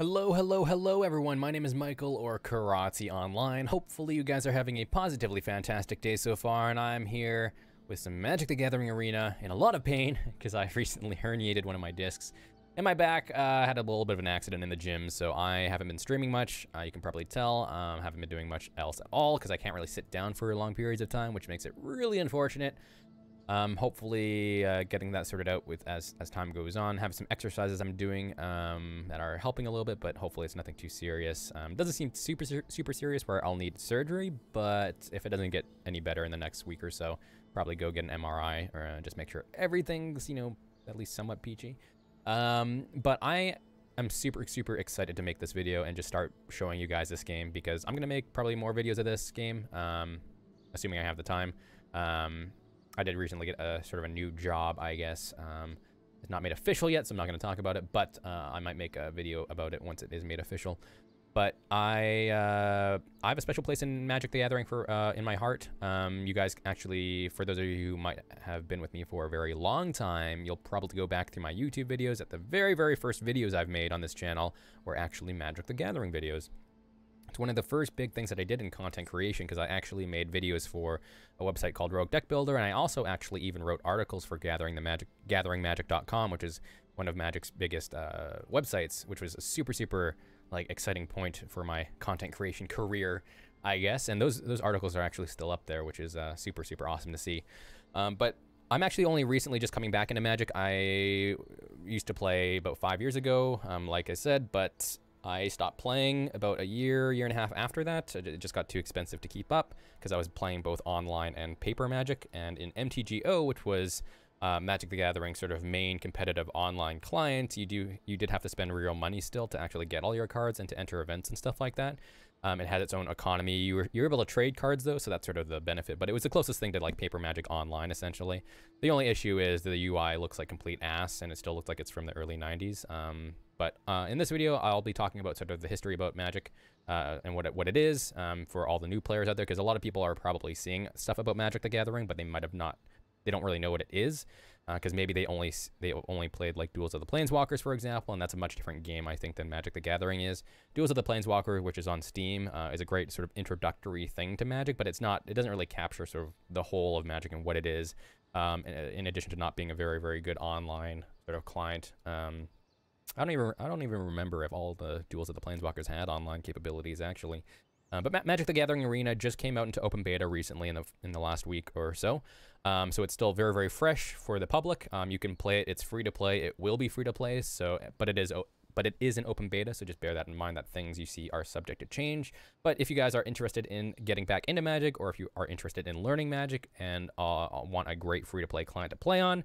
Hello, hello, hello everyone. My name is Michael, or Kiratze Online. Hopefully you guys are having a positively fantastic day so far, and I'm here with some Magic the Gathering Arena in a lot of pain because I recently herniated one of my discs in my back. I had a little bit of an accident in the gym, so I haven't been streaming much. You can probably tell. Haven't been doing much else at all because I can't really sit down for long periods of time, which makes it really unfortunate. Hopefully getting that sorted out with as time goes on. Have some exercises I'm doing that are helping a little bit, but hopefully it's nothing too serious. Doesn't seem super serious where I'll need surgery, but if it doesn't get any better in the next week or so, probably go get an MRI or just make sure everything's, at least somewhat peachy. But I am super excited to make this video and just start showing you guys this game because I'm gonna make probably more videos of this game, assuming I have the time. I did recently get a sort of a new job, I guess. It's not made official yet, so I'm not going to talk about it, but I might make a video about it once it is made official. But I have a special place in Magic the Gathering in my heart. You guys actually, for those of you who might have been with me for a very long time, you'll probably go back through my YouTube videos. At the very first videos I've made on this channel were actually Magic the Gathering videos. It's one of the first big things that I did in content creation because I actually made videos for a website called Rogue Deck Builder, and I also actually even wrote articles for gatheringmagic.com, which is one of Magic's biggest websites, which was a super exciting point for my content creation career, I guess. And those articles are actually still up there, which is super awesome to see. But I'm actually only recently just coming back into Magic. I used to play about 5 years ago, like I said, but I stopped playing about a year and a half after that. It just got too expensive to keep up because I was playing both online and paper Magic. And in MTGO, which was Magic the Gathering sort of main competitive online client, you did have to spend real money still to actually get all your cards and to enter events and stuff like that. It had its own economy. You were able to trade cards though, so that's sort of the benefit. But it was the closest thing to like paper Magic online, essentially. The only issue is the UI looks like complete ass, and it still looks like it's from the early 90s. But in this video, I'll be talking about sort of the history about Magic and what it is for all the new players out there, because a lot of people are probably seeing stuff about Magic the Gathering, but they might have not. They don't really know what it is, because maybe they only played like Duels of the Planeswalkers, for example, and that's a much different game, I think, than Magic the Gathering is. Duels of the Planeswalker, which is on Steam, is a great sort of introductory thing to Magic, but it doesn't really capture sort of the whole of Magic and what it is, in addition to not being a very good online sort of client. I don't even remember if all the Duels of the Planeswalkers had online capabilities, actually. But Magic the Gathering Arena just came out into open beta recently in the last week or so. So it's still very fresh for the public. You can play it. It's free to play. It will be free to play. But it is an open beta. So just bear that in mind, that things you see are subject to change. But if you guys are interested in getting back into Magic, or if you are interested in learning Magic and want a great free to play client to play on,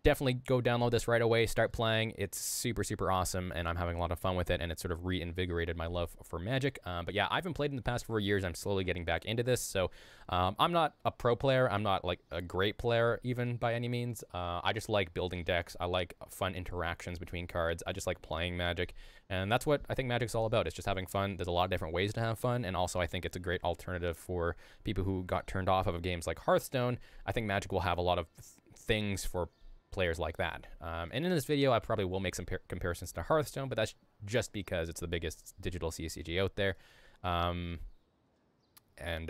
definitely go download this right away, start playing. It's super awesome, and I'm having a lot of fun with it, and it's sort of reinvigorated my love for Magic. But yeah, I haven't played in the past 4 years. I'm slowly getting back into this, so I'm not a pro player. I'm not like a great player even by any means. I just like building decks. I like fun interactions between cards. I just like playing Magic, and that's what I think Magic's all about. It's just having fun. There's a lot of different ways to have fun, and also I think it's a great alternative for people who got turned off of games like Hearthstone. I think Magic will have a lot of things for players like that. And in this video, I probably will make some comparisons to Hearthstone, but that's just because it's the biggest digital CCG out there. And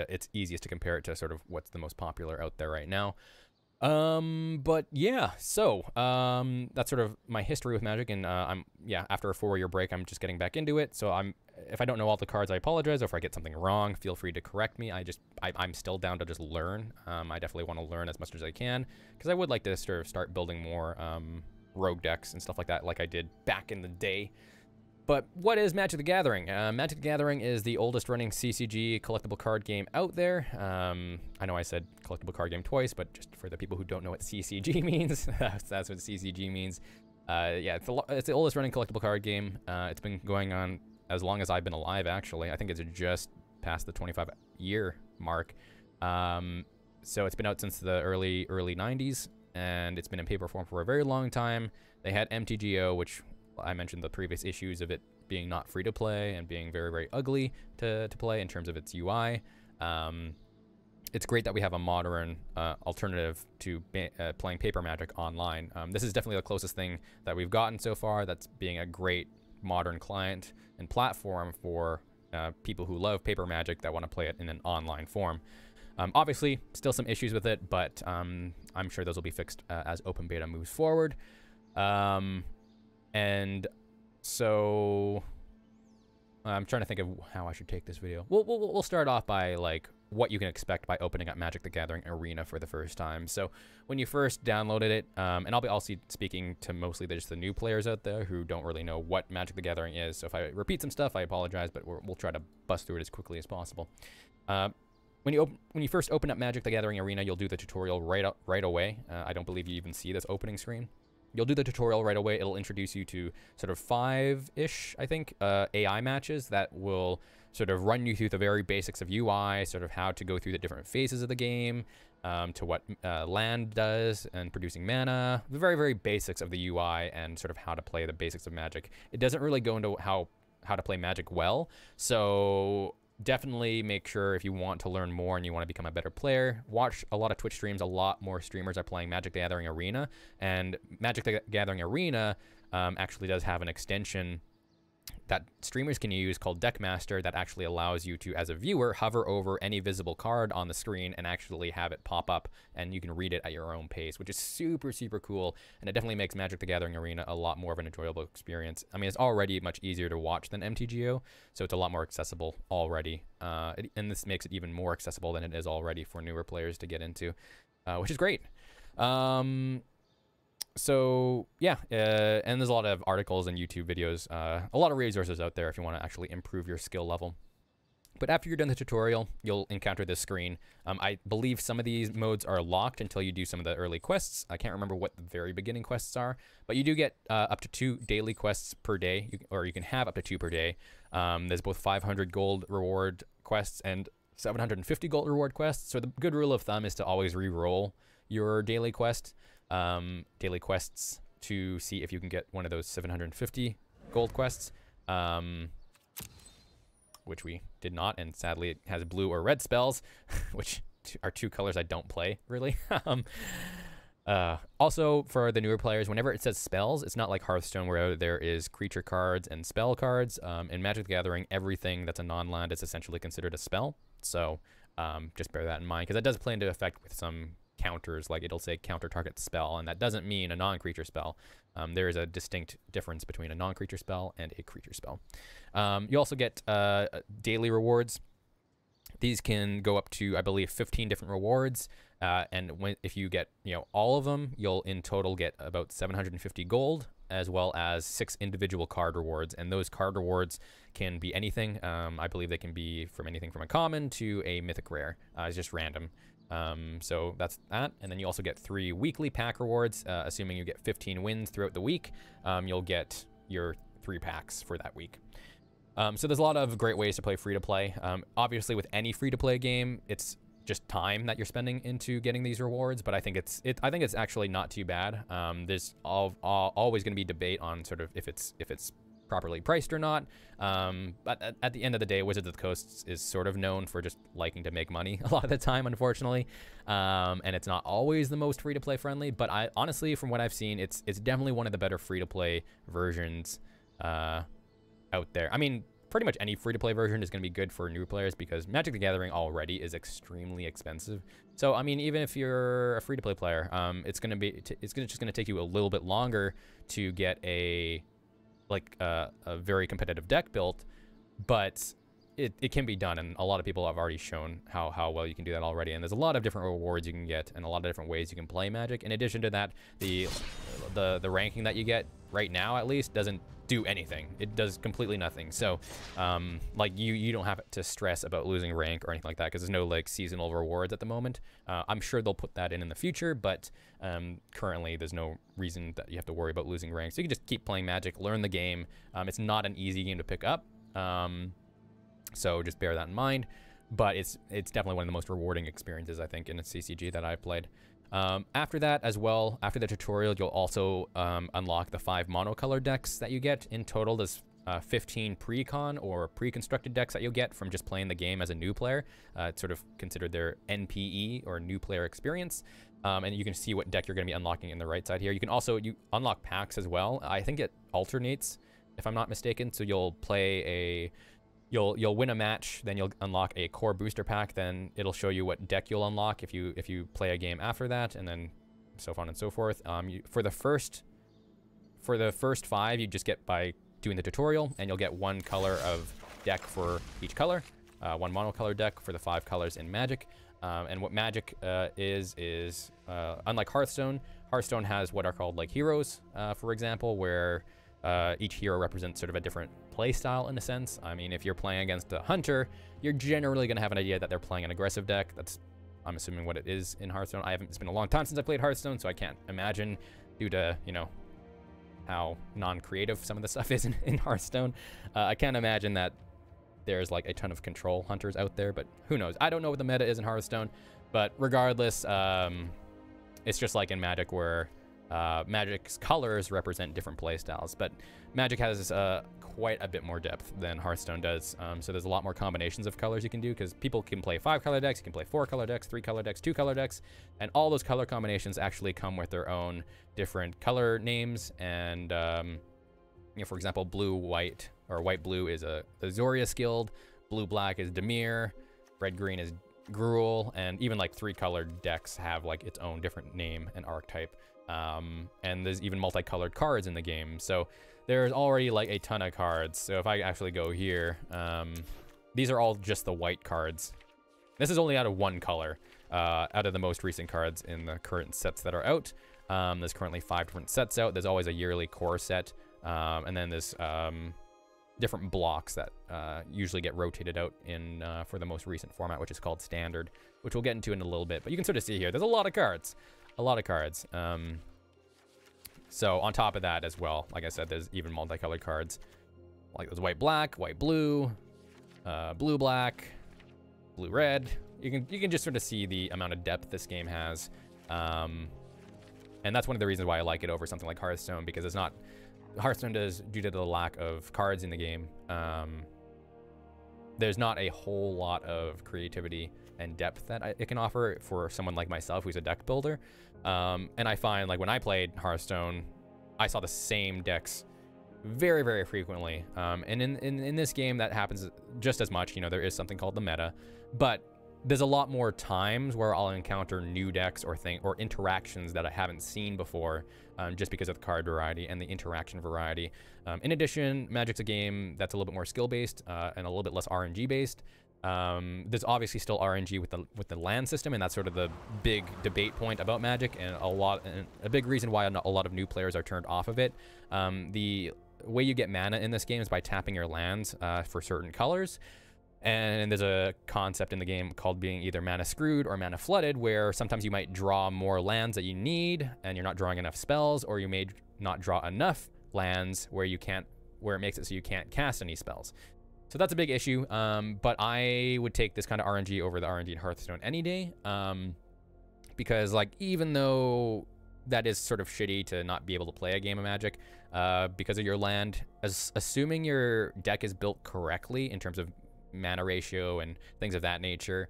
it's easiest to compare it to sort of what's the most popular out there right now. But yeah, so that's sort of my history with Magic, and after a 4-year break, I'm just getting back into it. So if I don't know all the cards, I apologize. Or if I get something wrong, feel free to correct me. I'm still down to just learn. I definitely want to learn as much as I can, because I would like to sort of start building more rogue decks and stuff like that, like I did back in the day. But what is Magic the Gathering? Magic the Gathering is the oldest running CCG collectible card game out there. I know I said collectible card game twice, but just for the people who don't know what CCG means, that's what CCG means. Yeah, it's the oldest running collectible card game. It's been going on as long as I've been alive, actually. I think it's just past the 25-year mark. So it's been out since the early 90s, and it's been in paper form for a very long time. They had MTGO, which I mentioned the previous issues of it being not free to play and being very ugly to play in terms of its UI. It's great that we have a modern alternative to playing paper Magic online. This is definitely the closest thing that we've gotten so far that's being a great modern client and platform for people who love paper Magic that want to play it in an online form. Obviously, still some issues with it, but I'm sure those will be fixed as open beta moves forward. And so I'm trying to think of how I should take this video. We'll start off by like what you can expect by opening up Magic the Gathering Arena for the first time. So when you first downloaded it, and I'll be also speaking to mostly just the new players out there who don't really know what Magic the Gathering is. So if I repeat some stuff, I apologize, but we'll try to bust through it as quickly as possible. When you first open up Magic the Gathering Arena, you'll do the tutorial right away. I don't believe you even see this opening screen. You'll do the tutorial right away. It'll introduce you to sort of 5-ish, I think, AI matches that will sort of run you through the very basics of UI, sort of how to go through the different phases of the game, to what land does and producing mana, the very, very basics of the UI and sort of how to play the basics of Magic. It doesn't really go into how to play Magic well, so definitely make sure if you want to learn more and you want to become a better player, watch a lot of Twitch streams. A lot more streamers are playing Magic the Gathering Arena, and Magic the Gathering Arena actually does have an extension that streamers can use called Deckmaster that actually allows you to, as a viewer, hover over any visible card on the screen and actually have it pop up, and you can read it at your own pace, which is super, super cool, and it definitely makes Magic the Gathering Arena a lot more of an enjoyable experience. I mean, it's already much easier to watch than MTGO, so it's a lot more accessible already, and this makes it even more accessible than it is already for newer players to get into, which is great. So yeah, and there's a lot of articles and YouTube videos, a lot of resources out there if you want to actually improve your skill level. But after you're done the tutorial, you'll encounter this screen. I believe some of these modes are locked until you do some of the early quests. I can't remember what the very beginning quests are, but you do get up to 2 daily quests per day, or you can have up to 2 per day. There's both 500 gold reward quests and 750 gold reward quests. So the good rule of thumb is to always re-roll your daily quests to see if you can get one of those 750 gold quests, which we did not, and sadly it has blue or red spells, which are 2 colors I don't play really. Also, for the newer players, whenever it says spells, it's not like Hearthstone where there is creature cards and spell cards. In Magic the Gathering, everything that's a non-land is essentially considered a spell, so just bear that in mind, because that does play into effect with some counters, like it'll say counter target spell, and that doesn't mean a non-creature spell. There is a distinct difference between a non-creature spell and a creature spell. You also get daily rewards. These can go up to, I believe, 15 different rewards, and if you get all of them, you'll in total get about 750 gold, as well as 6 individual card rewards, and those card rewards can be anything. I believe they can be from anything from a common to a mythic rare. It's just random. So that's that, and then you also get 3 weekly pack rewards. Assuming you get 15 wins throughout the week, you'll get your 3 packs for that week. So there's a lot of great ways to play free-to-play. Obviously, with any free-to-play game, it's just time that you're spending into getting these rewards, but I think it's actually not too bad. There's always going to be debate on sort of if it's properly priced or not, but at the end of the day, Wizards of the Coast is sort of known for just liking to make money a lot of the time, unfortunately, and it's not always the most free-to-play friendly, but I honestly, from what I've seen, it's definitely one of the better free-to-play versions out there. I mean, pretty much any free-to-play version is going to be good for new players because Magic the Gathering already is extremely expensive. So I mean, even if you're a free-to-play player, it's just going to take you a little bit longer to get a very competitive deck built, but it can be done, and a lot of people have already shown how well you can do that already, and there's a lot of different rewards you can get and a lot of different ways you can play Magic. In addition to that, the ranking that you get right now, at least, doesn't do anything. It does completely nothing. So like you don't have to stress about losing rank or anything like that because there's no like seasonal rewards at the moment. I'm sure they'll put that in the future, but currently there's no reason that you have to worry about losing rank. So you can just keep playing Magic, learn the game. It's not an easy game to pick up, so just bear that in mind. But it's definitely one of the most rewarding experiences, I think, in a CCG that I've played. After that as well, after the tutorial, you'll also unlock the 5 monocolor decks that you get. In total, there's 15 pre-con or pre-constructed decks that you'll get from just playing the game as a new player. It's sort of considered their NPE, or new player experience. And you can see what deck you're going to be unlocking in the right side here. You can also unlock packs as well. I think it alternates if I'm not mistaken. So you'll play a, you'll win a match, then you'll unlock a core booster pack, then it'll show you what deck you'll unlock if you play a game after that, and then so on and so forth. For the first 5, you just get by doing the tutorial, and you'll get 1 color of deck for each color, 1 monocolor deck for the 5 colors in Magic. And what Magic is unlike Hearthstone, Hearthstone has what are called like heroes, for example, where each hero represents sort of a different play style in a sense. I mean, if you're playing against a hunter, you're generally going to have an idea that they're playing an aggressive deck. That's, I'm assuming, what it is in Hearthstone. It's been a long time since I played Hearthstone, so I can't imagine, due to, you know, how non-creative some of the stuff is in Hearthstone. I can't imagine that there's like a ton of control hunters out there, but who knows? I don't know what the meta is in Hearthstone, but regardless, it's just like in Magic, where Magic's colors represent different play styles, but Magic has quite a bit more depth than Hearthstone does. So there's a lot more combinations of colors you can do, because people can play 5 color decks, you can play 4 color decks, 3 color decks, 2 color decks, and all those color combinations actually come with their own different color names. And you know, for example, blue-white or white-blue is the Zorius Guild, blue-black is Dimir, red-green is Gruul, and even like 3-colored decks have like its own different name and archetype. And there's even multicolored cards in the game, so there's already like a ton of cards. So if I actually go here, these are all just the white cards. This is only out of 1 color, out of the most recent cards in the current sets that are out. There's currently 5 different sets out. There's always a yearly core set, and then there's different blocks that usually get rotated out in for the most recent format, which is called Standard, which we'll get into in a little bit. But you can sort of see here, there's a lot of cards. A lot of cards. So on top of that as well, like I said, there's even multicolored cards. Like there's white-black, white-blue, blue-black, blue-red. You can just sort of see the amount of depth this game has. And that's one of the reasons why I like it over something like Hearthstone, because it's not... Hearthstone does, due to the lack of cards in the game, there's not a whole lot of creativity and depth that it can offer for someone like myself who's a deck builder. And I find, like, when I played Hearthstone, I saw the same decks very, very frequently. And in this game, that happens just as much. You know, there is something called the meta, but there's a lot more times where I'll encounter new decks or interactions that I haven't seen before, just because of the card variety and the interaction variety. In addition, Magic's a game that's a little bit more skill-based and a little bit less RNG-based. There's obviously still RNG with the land system, and that's sort of the big debate point about Magic, and a big reason why a lot of new players are turned off of it. The way you get mana in this game is by tapping your lands for certain colors. And there's a concept in the game called being either mana screwed or mana flooded, where sometimes you might draw more lands that you need and you're not drawing enough spells, or you may not draw enough lands where it makes it so you can't cast any spells. So that's a big issue, but I would take this kind of RNG over the RNG in Hearthstone any day, because, like, even though that is sort of shitty to not be able to play a game of Magic because of your land, assuming your deck is built correctly in terms of mana ratio and things of that nature,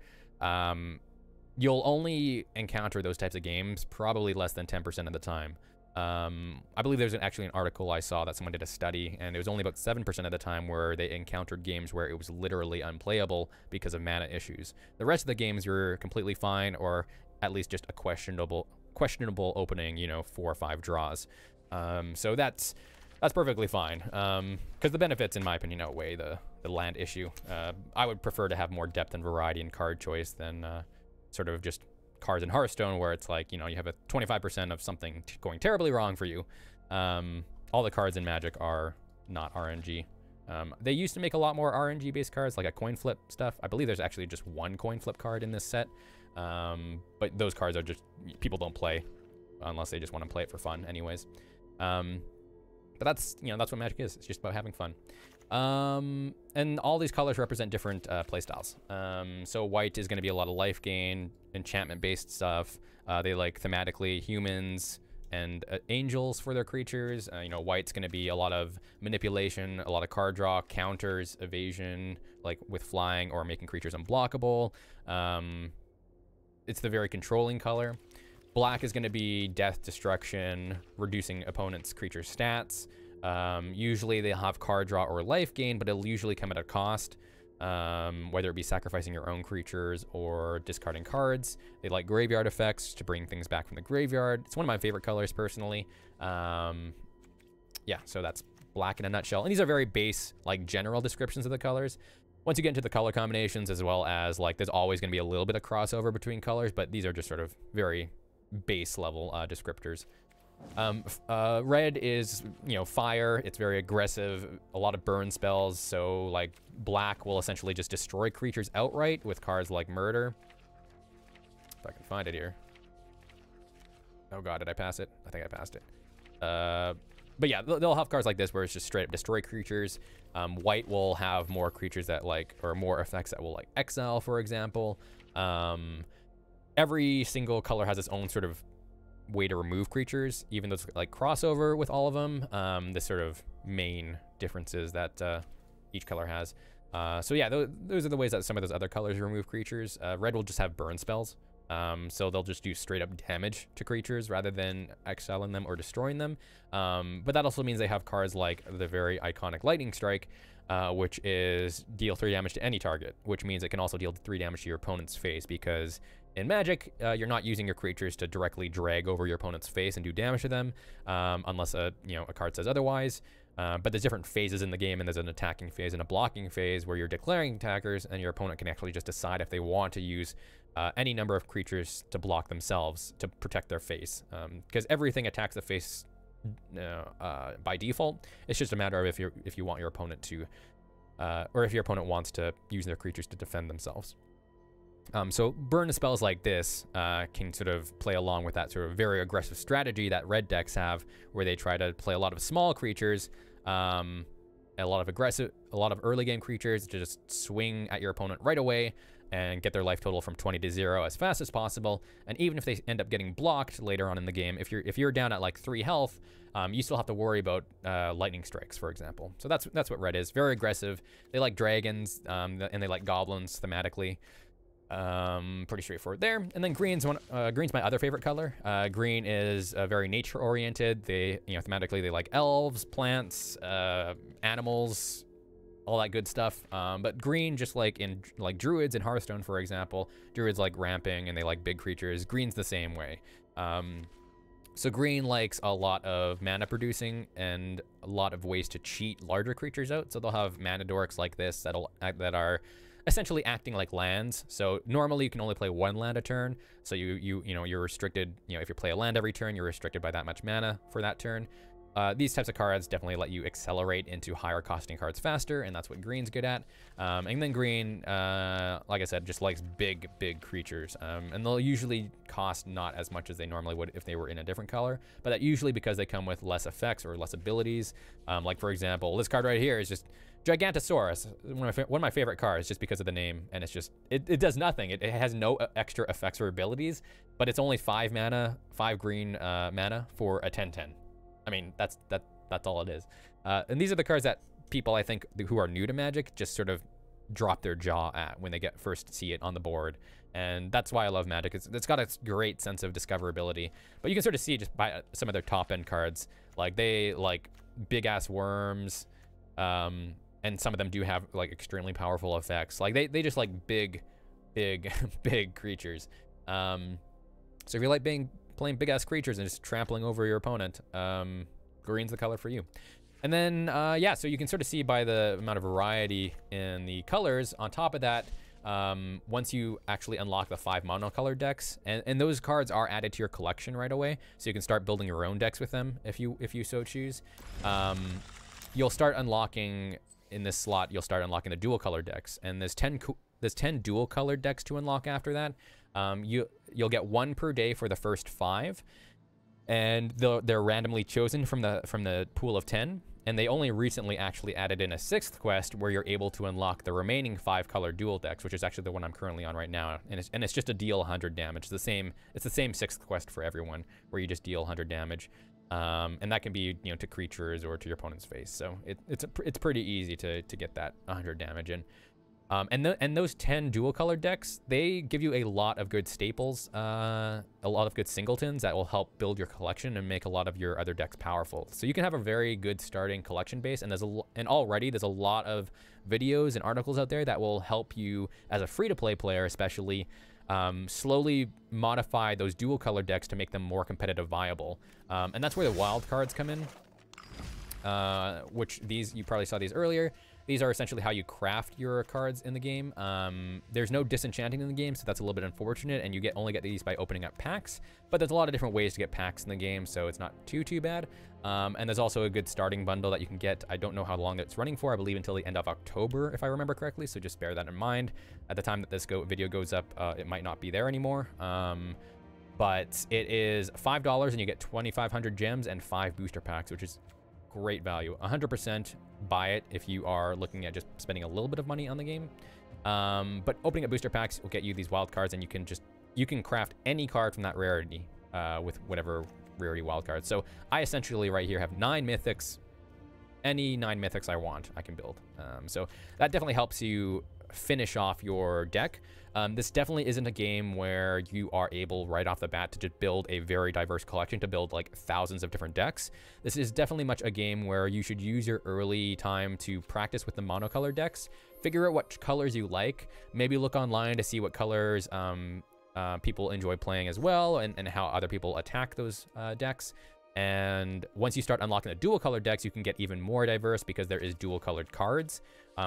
you'll only encounter those types of games probably less than 10% of the time. I believe there's actually an article I saw that someone did a study, and it was only about 7% of the time where they encountered games where it was literally unplayable because of mana issues. The rest of the games were completely fine, or at least just a questionable opening, you know, 4 or 5 draws. So that's perfectly fine, because the benefits, in my opinion, outweigh the land issue. I would prefer to have more depth and variety in card choice than sort of just cards in Hearthstone, where it's like, you know, you have a 25% of something going terribly wrong for you. All the cards in Magic are not RNG. They used to make a lot more RNG based cards, like a coin flip stuff. I believe there's actually just 1 coin flip card in this set, but those cards are just, people don't play unless they just want to play it for fun anyways. But that's, you know, that's what Magic is. It's just about having fun. And all these colors represent different playstyles. So white is going to be a lot of life gain, enchantment-based stuff. They like thematically humans and angels for their creatures. You know, white's going to be a lot of manipulation, a lot of card draw, counters, evasion, like with flying or making creatures unblockable. It's the very controlling color. Black is going to be death, destruction, reducing opponents' creature stats. Usually they'll have card draw or life gain, but it'll usually come at a cost, whether it be sacrificing your own creatures or discarding cards. They like graveyard effects to bring things back from the graveyard. It's one of my favorite colors personally. Yeah, so that's black in a nutshell. And these are very base, like general descriptions of the colors. Once you get into the color combinations, as well as like there's always going to be a little bit of crossover between colors, but these are just sort of very base level descriptors. Red is, you know, fire. It's very aggressive, a lot of burn spells. So like black will essentially just destroy creatures outright with cards like murder. If I can find it here. Oh god, did I pass it? I think I passed it. But yeah, they'll have cards like this where it's just straight up destroy creatures. White will have more creatures that like, or more effects that will like exile, for example. Every single color has its own sort of way to remove creatures, even though it's like crossover with all of them. The sort of main differences that each color has. So yeah, those are the ways that some of those other colors remove creatures. Red will just have burn spells. So they'll just do straight up damage to creatures rather than exiling them or destroying them. But that also means they have cards like the very iconic Lightning Strike, which is deal 3 damage to any target, which means it can also deal 3 damage to your opponent's face, because in Magic, you're not using your creatures to directly drag over your opponent's face and do damage to them, unless a card says otherwise. But there's different phases in the game, and there's an attacking phase and a blocking phase where you're declaring attackers, and your opponent can actually just decide if they want to use any number of creatures to block themselves to protect their face. Because everything attacks the face by default. It's just a matter of if you want your opponent to, or if your opponent wants to use their creatures to defend themselves. So burn spells like this can sort of play along with that sort of very aggressive strategy that red decks have, where they try to play a lot of small creatures, a lot of early game creatures to just swing at your opponent right away and get their life total from 20 to 0 as fast as possible. And even if they end up getting blocked later on in the game, if you're down at like 3 health, you still have to worry about lightning strikes, for example. So that's what red is. Very aggressive. They like dragons, and they like goblins thematically. Pretty straightforward there. And then green's my other favorite color. Green is very nature oriented. They, thematically they like elves, plants, animals, all that good stuff. But green, just like in like druids in Hearthstone, for example, druids like ramping and they like big creatures. Green's the same way. So green likes a lot of mana producing and a lot of ways to cheat larger creatures out. So they'll have mana dorks like this that are essentially acting like lands. So normally you can only play 1 land a turn. So you're restricted, if you play a land every turn, you're restricted by that much mana for that turn. These types of cards definitely let you accelerate into higher costing cards faster, and that's what green's good at. And then green, like I said, just likes big creatures. And they'll usually cost not as much as they normally would if they were in a different color, but that usually because they come with less effects or less abilities. Like for example, this card right here is just Gigantosaurus, one of my favorite cards, just because of the name, and it's just it does nothing. It has no extra effects or abilities, but it's only 5 mana, 5 green mana for a 10/10. I mean, that's all it is. And these are the cards that people, I think, who are new to Magic just sort of drop their jaw at when they first see it on the board. And that's why I love Magic. It's got a great sense of discoverability. But you can sort of see just by some of their top end cards, like they like big ass worms, and some of them do have like extremely powerful effects. Like they just like big creatures. So if you like playing big ass creatures and just trampling over your opponent, green's the color for you. And then yeah, so you can sort of see by the amount of variety in the colors. On top of that, once you actually unlock the 5 monocolored decks, and those cards are added to your collection right away, so you can start building your own decks with them if you so choose. You'll start unlocking in this slot. You'll start unlocking the dual color decks, and there's 10 dual colored decks to unlock after that. You'll get 1 per day for the first 5, and they're randomly chosen from the pool of 10. And they only recently actually added in a 6th quest where you're able to unlock the remaining 5 color dual decks, which is actually the one I'm currently on right now. And it's just a deal 100 damage. It's the same 6th quest for everyone, where you just deal 100 damage. And that can be to creatures or to your opponent's face. So it's pretty easy to get that 100 damage in. And those 10 dual colored decks, they give you a lot of good staples, a lot of good singletons that will help build your collection and make a lot of your other decks powerful. So you can have a very good starting collection base, and already there's a lot of videos and articles out there that will help you as a free-to-play player, especially slowly modify those dual colored decks to make them more competitive viable. And that's where the wild cards come in, which you probably saw these earlier. These are essentially how you craft your cards in the game. There's no disenchanting in the game, so that's a little bit unfortunate, and you only get these by opening up packs. But there's a lot of different ways to get packs in the game, so it's not too bad. And there's also a good starting bundle that you can get. I don't know how long it's running for. I believe until the end of October, if I remember correctly, so just bear that in mind. At the time that this video goes up, it might not be there anymore. But it is $5, and you get 2,500 gems and 5 booster packs, which is great value. 100% buy it if you are looking at just spending a little bit of money on the game. But opening up booster packs will get you these wild cards, and you can craft any card from that rarity with whatever rarity wild cards. So I essentially right here have 9 mythics. Any 9 mythics I want, I can build. So that definitely helps you finish off your deck. This definitely isn't a game where you are able right off the bat to just build a very diverse collection, to build like thousands of different decks. This is definitely much a game where you should use your early time to practice with the monocolor decks, figure out what colors you like, maybe look online to see what colors people enjoy playing as well, and how other people attack those decks. And once you start unlocking the dual colored decks, you can get even more diverse because there is dual colored cards,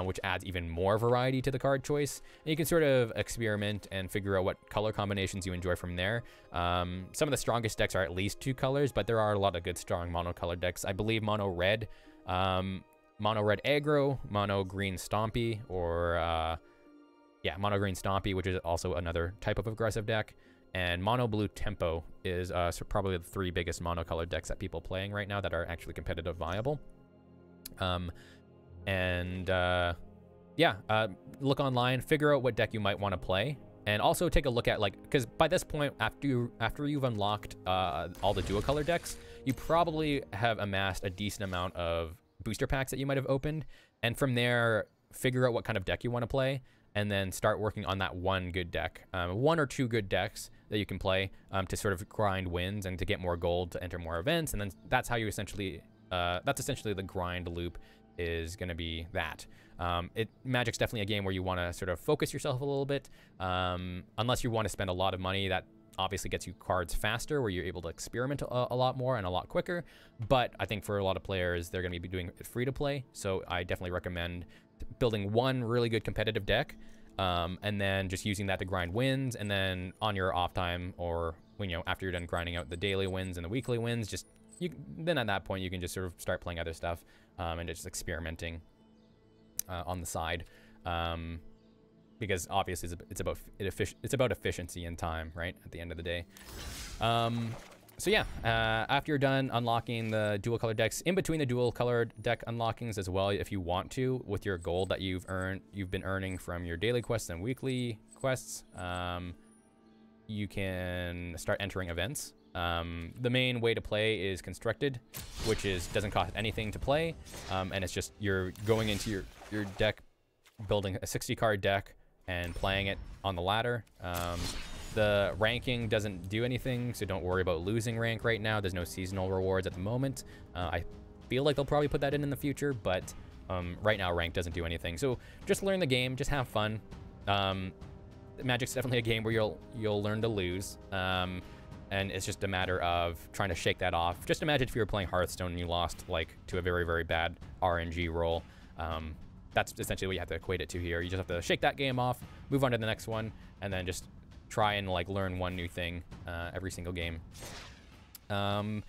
which adds even more variety to the card choice. And you can sort of experiment and figure out what color combinations you enjoy from there. Some of the strongest decks are at least 2 colors, but there are a lot of good strong monocolored decks. I believe mono red aggro, mono green stompy, or mono green stompy, which is also another type of aggressive deck. And mono blue tempo is probably the 3 biggest monocolored decks that people playing right now that are actually competitive viable. Look online, figure out what deck you might want to play, and also take a look at, like, because by this point, after you've unlocked all the dual color decks, you probably have amassed a decent amount of booster packs that you might have opened, and from there, figure out what kind of deck you want to play, and then start working on that one good deck. 1 or 2 good decks that you can play to sort of grind wins and to get more gold to enter more events, and then that's how you essentially, that's essentially the grind loop is going to be that. Magic's definitely a game where you want to sort of focus yourself a little bit, unless you want to spend a lot of money. That obviously gets you cards faster, where you're able to experiment a lot more and a lot quicker, but I think for a lot of players, they're going to be doing it free to play, so I definitely recommend building one really good competitive deck, and then just using that to grind wins, and then on your off time, or when, after you're done grinding out the daily wins and the weekly wins, then at that point you can just sort of start playing other stuff, and just experimenting on the side, because obviously it's about efficiency and time, right, at the end of the day. So yeah, after you're done unlocking the dual color decks, in between the dual colored deck unlockings as well, if you want to, with your gold that you've been earning from your daily quests and weekly quests, you can start entering events. The main way to play is constructed, which doesn't cost anything to play, and it's just you're going into your deck, building a 60 card deck and playing it on the ladder. The ranking doesn't do anything, so don't worry about losing rank right now. There's no seasonal rewards at the moment. I feel like they'll probably put that in the future, but right now rank doesn't do anything. So just learn the game, just have fun. Magic's definitely a game where you'll learn to lose, and it's just a matter of trying to shake that off. Just imagine if you were playing Hearthstone and you lost to a very, very bad RNG roll. That's essentially what you have to equate it to here. You just have to shake that game off, move on to the next one, and then just try and learn one new thing every single game. And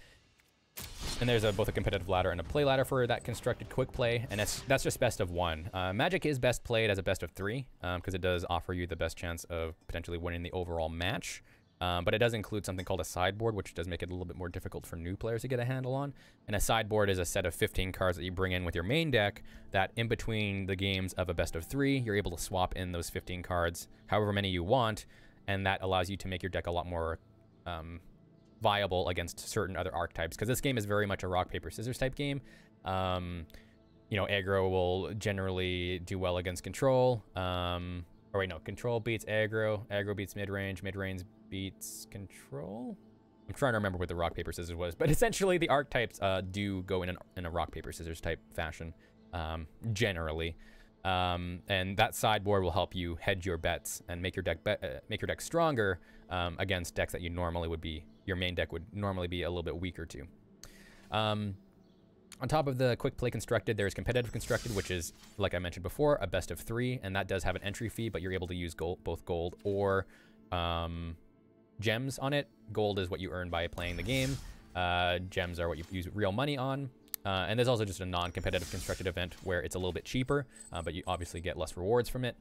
there's both a competitive ladder and a play ladder for that constructed quick play, and that's just best of 1. Magic is best played as a best of 3, because it does offer you the best chance of potentially winning the overall match. But it does include something called a sideboard, which does make it a little bit more difficult for new players to get a handle on. And a sideboard is a set of 15 cards that you bring in with your main deck, that in between the games of a best of 3, you're able to swap in those 15 cards, however many you want, and that allows you to make your deck a lot more viable against certain other archetypes, because this game is very much a rock, paper, scissors type game. you know, aggro will generally do well against control. Or wait, no, control beats aggro, aggro beats mid-range, mid-range beats control. I'm trying to remember what the rock, paper, scissors was, but essentially the archetypes do go in a rock, paper, scissors type fashion, generally. And that sideboard will help you hedge your bets and make your deck stronger against decks that you normally would be, your main deck would normally be a little bit weaker to. On top of the quick play constructed, there's competitive constructed, which is, like I mentioned before, a best of 3, and that does have an entry fee, but you're able to use both gold or gems on it. Gold is what you earn by playing the game. Gems are what you use real money on. And there's also just a non-competitive constructed event where it's a little bit cheaper, but you obviously get less rewards from it.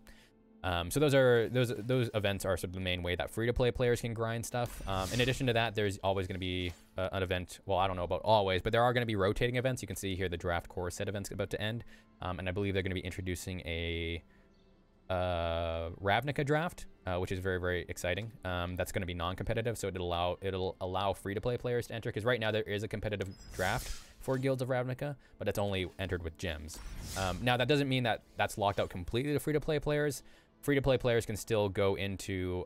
So those events are sort of the main way that free-to-play players can grind stuff. In addition to that, there's always going to be an event. Well, I don't know about always, but there are going to be rotating events. You can see here the draft core set event's about to end, and I believe they're going to be introducing a Ravnica draft, which is very, very exciting. That's going to be non-competitive, so it'll allow free-to-play players to enter, because right now there is a competitive draft for Guilds of Ravnica, but it's only entered with gems. Now that doesn't mean that that's locked out completely to free-to-play players. Free-to-play players can still go into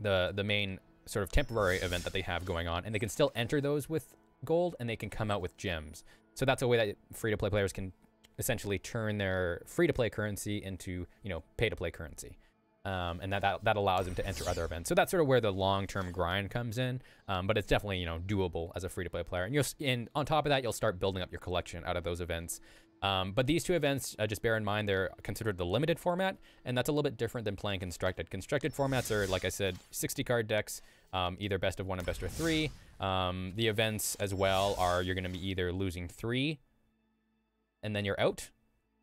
the main sort of temporary event that they have going on, and they can still enter those with gold, and they can come out with gems. So that's a way that free-to-play players can essentially turn their free-to-play currency into, you know, pay-to-play currency. And that allows them to enter other events. So that's sort of where the long-term grind comes in. But it's definitely, you know, doable as a free-to-play player. And on top of that, you'll start building up your collection out of those events. But these two events, just bear in mind, they're considered the limited format, and that's a little bit different than playing constructed. Constructed formats are, like I said, 60-card decks, either best of 1 and best of 3. The events as well are, you're going to be either losing 3 and then you're out,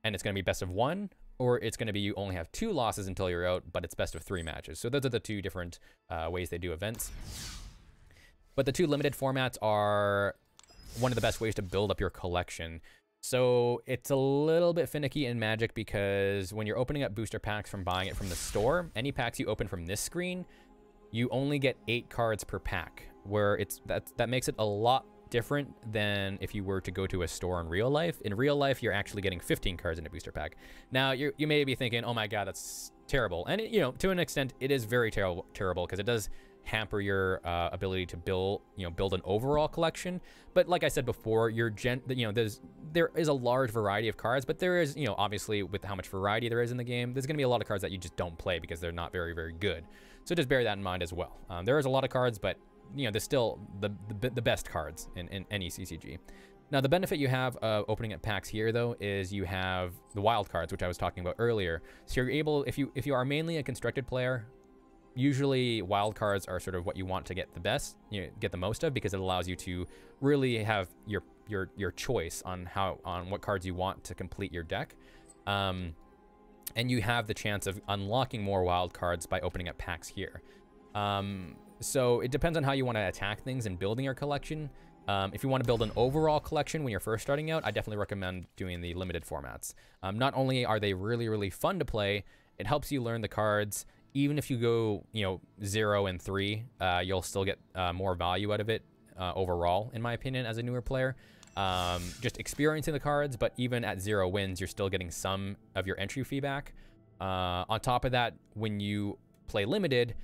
and it's going to be best of 1, or it's going to be you only have 2 losses until you're out, but it's best of 3 matches. So those are the two different ways they do events. But the two limited formats are one of the best ways to build up your collection. So it's a little bit finicky in Magic, because when you're opening up booster packs from buying it from the store, any packs you open from this screen, you only get 8 cards per pack, where that makes it a lot different than if you were to go to a store in real life. In real life, you're actually getting 15 cards in a booster pack. Now, you may be thinking, oh my god, that's terrible. And, you know, to an extent, it is very terrible, because it does hamper your ability to build an overall collection. But like I said before, there is a large variety of cards, but there is, you know, obviously with how much variety there is in the game, there's going to be a lot of cards that you just don't play because they're not very, very good. So just bear that in mind as well. There is a lot of cards, but, you know, there's still the best cards in any CCG. Now, the benefit you have of opening up packs here, though, is you have the wild cards, which I was talking about earlier. So you're able, if you are mainly a constructed player, usually wild cards are sort of what you want to get the most of, because it allows you to really have your choice on what cards you want to complete your deck. And you have the chance of unlocking more wild cards by opening up packs here. So it depends on how you want to attack things and building your collection. If you want to build an overall collection when you're first starting out, I definitely recommend doing the limited formats. Not only are they really, really fun to play, it helps you learn the cards. Even if you go, you know, 0 and 3, you'll still get more value out of it overall, in my opinion, as a newer player. Just experiencing the cards, but even at 0 wins, you're still getting some of your entry fee back. On top of that, when you play limited,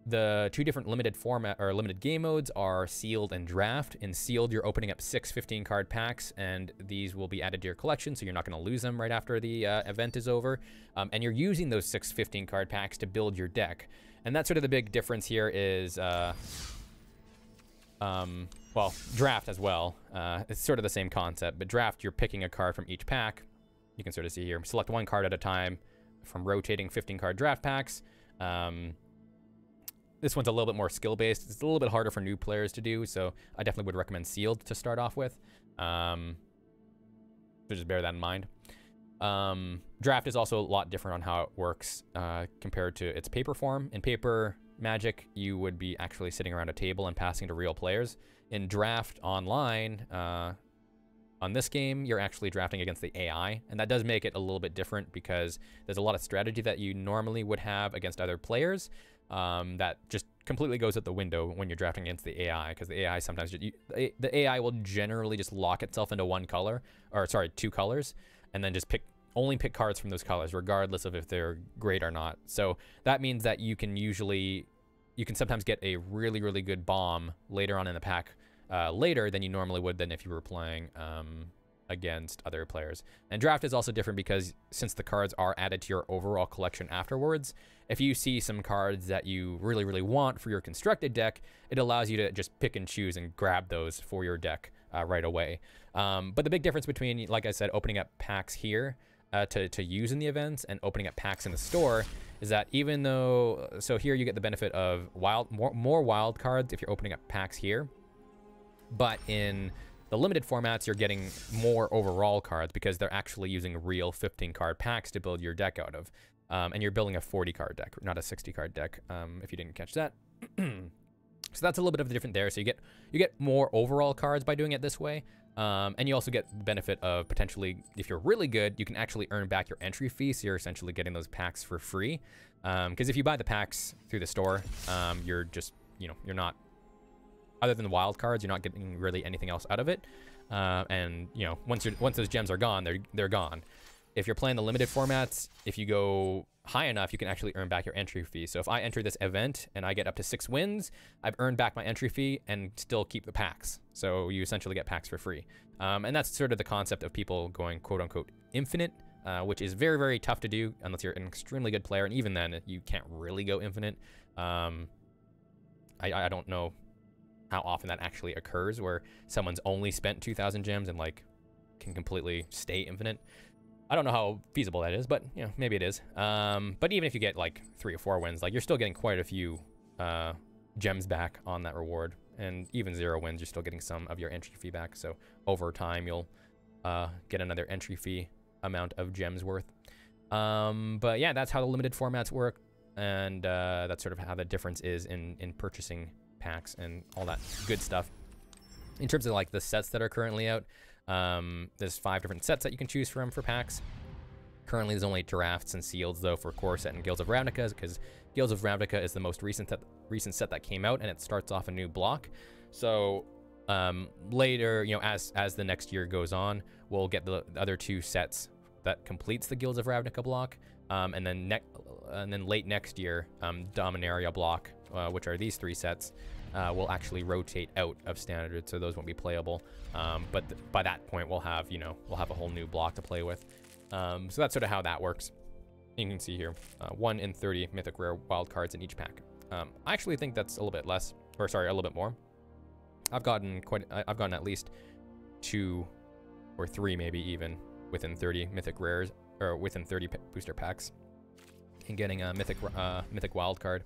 the two different limited format or limited game modes are sealed and draft. In sealed, you're opening up 6 15-card packs, and these will be added to your collection, so you're not going to lose them right after the event is over. And you're using those 6 15-card packs to build your deck. And that's sort of the big difference here is, well, draft as well. It's sort of the same concept, but draft, you're picking a card from each pack. You can sort of see here, select 1 card at a time from rotating 15-card draft packs. This one's a little bit more skill-based. It's a little bit harder for new players to do, so I definitely would recommend sealed to start off with. So just bear that in mind. Draft is also a lot different on how it works compared to its paper form. In paper Magic, you would be actually sitting around a table and passing to real players. In draft online, on this game, you're actually drafting against the AI, and that does make it a little bit different because there's a lot of strategy that you normally would have against other players. that just completely goes out the window when you're drafting against the AI, because the AI sometimes the AI will generally just lock itself into one color, or sorry, 2 colors, and then just only pick cards from those colors, regardless of if they're great or not. So that means that you can sometimes get a really, really good bomb later on in the pack, later than you normally would than if you were playing against other players. And draft is also different because since the cards are added to your overall collection afterwards, if you see some cards that you really, really want for your constructed deck, it allows you to just pick and choose and grab those for your deck right away. But the big difference between, like I said, opening up packs here to use in the events and opening up packs in the store is that even though, so here you get the benefit of more wild cards if you're opening up packs here, but in the limited formats, you're getting more overall cards because they're actually using real 15-card packs to build your deck out of. And you're building a 40-card deck, not a 60-card deck, if you didn't catch that. So that's a little bit of the different there. So you get more overall cards by doing it this way. And you also get the benefit of potentially, if you're really good, you can actually earn back your entry fee. So you're essentially getting those packs for free. Because if you buy the packs through the store, you're just, you're not, other than the wild cards, you're not getting really anything else out of it. And once those gems are gone, they're gone. If you're playing the limited formats, if you go high enough, you can actually earn back your entry fee. So if I enter this event and I get up to 6 wins, I've earned back my entry fee and still keep the packs. So you essentially get packs for free. And that's sort of the concept of people going quote unquote infinite, which is very, very tough to do unless you're an extremely good player. And even then, you can't really go infinite. I don't know how often that actually occurs where someone's only spent 2,000 gems and like can completely stay infinite. I don't know how feasible that is, but maybe it is. But even if you get like 3 or 4 wins, like you're still getting quite a few gems back on that reward. And even 0 wins, you're still getting some of your entry fee back. So over time, you'll get another entry fee amount of gems worth. But yeah, that's how the limited formats work. And that's sort of how the difference is in purchasing packs and all that good stuff. In terms of like the sets that are currently out, there's 5 different sets that you can choose from for packs. Currently, there's only drafts and seals though for core set and Guilds of Ravnica, because Guilds of Ravnica is the most recent set that came out, and it starts off a new block. So later, as the next year goes on, we'll get the other 2 sets that completes the Guilds of Ravnica block, and then late next year, Dominaria block, which are these 3 sets. Will actually rotate out of standard, so those won't be playable. But by that point, we'll have a whole new block to play with. So that's sort of how that works. You can see here, 1 in 30 mythic rare wild cards in each pack. I actually think that's a little bit less, or sorry, a little bit more. I've gotten at least 2 or 3, maybe even within 30 mythic rares, or within 30 booster packs, and getting a mythic wild card.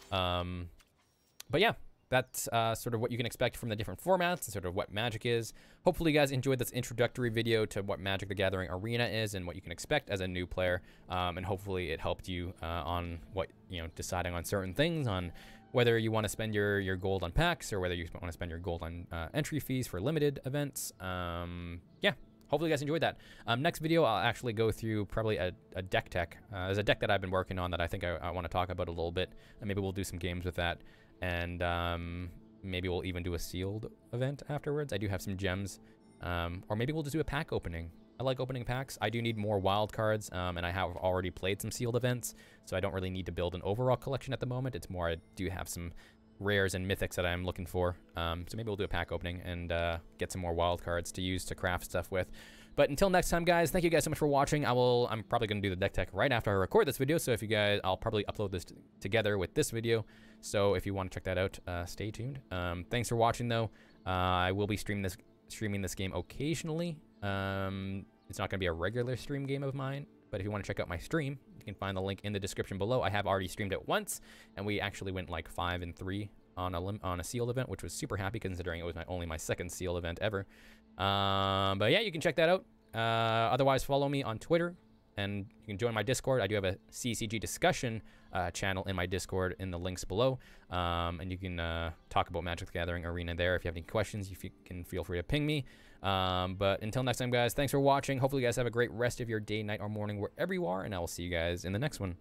But yeah. That's sort of what you can expect from the different formats and sort of what Magic is. Hopefully you guys enjoyed this introductory video to what Magic the Gathering Arena is and what you can expect as a new player. And hopefully it helped you on what, deciding on certain things, on whether you want to spend your gold on packs or whether you want to spend your gold on entry fees for limited events. Yeah. Hopefully you guys enjoyed that. Next video, I'll actually go through probably a deck tech. There's a deck that I've been working on that I think I want to talk about a little bit, and maybe we'll do some games with that. And maybe we'll even do a sealed event afterwards. I do have some gems, or maybe we'll just do a pack opening. I like opening packs. I do need more wild cards, and I have already played some sealed events, so I don't really need to build an overall collection at the moment. It's more I do have some rares and mythics that I'm looking for. So maybe we'll do a pack opening and get some more wild cards to use to craft stuff with. But until next time, guys, thank you guys so much for watching. I'm probably going to do the deck tech right after I record this video. So if you guys, I'll probably upload this together with this video. So if you want to check that out, stay tuned. Thanks for watching, though. I will be streaming this game occasionally. It's not going to be a regular stream game of mine, but if you want to check out my stream, you can find the link in the description below. I have already streamed it once, and we actually went like 5 and 3 on a sealed event, which was super happy considering it was only my 2nd sealed event ever. But yeah, you can check that out. Otherwise, follow me on Twitter, and you can join my Discord. I do have a CCG discussion channel in my Discord in the links below, and you can talk about Magic the Gathering Arena there. If you have any questions, you can feel free to ping me. But until next time, guys, thanks for watching. Hopefully you guys have a great rest of your day, night, or morning, wherever you are, and I will see you guys in the next one.